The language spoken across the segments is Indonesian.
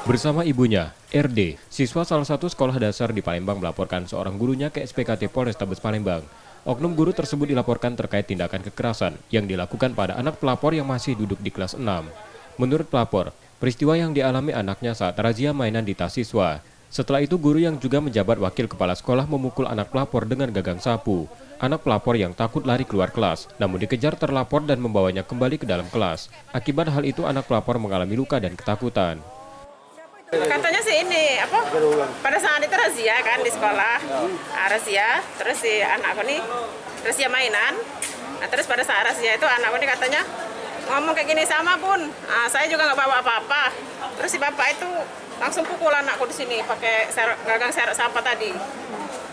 Bersama ibunya, RD, siswa salah satu sekolah dasar di Palembang melaporkan seorang gurunya ke SPKT Polrestabes Palembang. Oknum guru tersebut dilaporkan terkait tindakan kekerasan yang dilakukan pada anak pelapor yang masih duduk di kelas 6. Menurut pelapor, peristiwa yang dialami anaknya saat razia mainan di tas siswa. Setelah itu guru yang juga menjabat wakil kepala sekolah memukul anak pelapor dengan gagang sapu. Anak pelapor yang takut lari keluar kelas, namun dikejar terlapor dan membawanya kembali ke dalam kelas. Akibat hal itu anak pelapor mengalami luka dan ketakutan. Katanya sih ini pada saat itu razia kan di sekolah, razia, terus si anakku nih razia mainan. Nah, terus pada saat razia itu anakku nih katanya ngomong kayak gini, sama bun, saya juga nggak bawa apa-apa. Terus si bapak itu langsung pukul anakku di sini pakai gagang serok sampah tadi.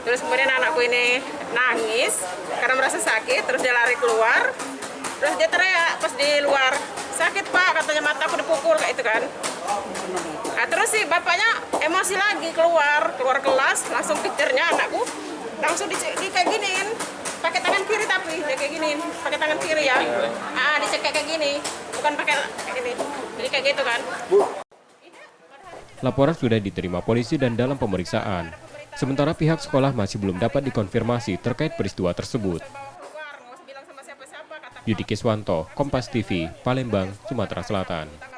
Terus kemudian anakku ini nangis karena merasa sakit, terus dia lari keluar, terus dia teriak pas di luar, sakit pak, katanya mataku dipukul kayak itu kan. Nah, terus si bapaknya emosi lagi keluar kelas, langsung kejarnya anakku, langsung di kayak giniin, pakai tangan kiri tapi dia kayak giniin, pakai tangan kiri ya, dicekek kayak gini, bukan pakai kayak gini, jadi kayak gitu kan. Laporan sudah diterima polisi dan dalam pemeriksaan. Sementara pihak sekolah masih belum dapat dikonfirmasi terkait peristiwa tersebut. Yudi Kiswanto, Kompas TV, Palembang, Sumatera Selatan.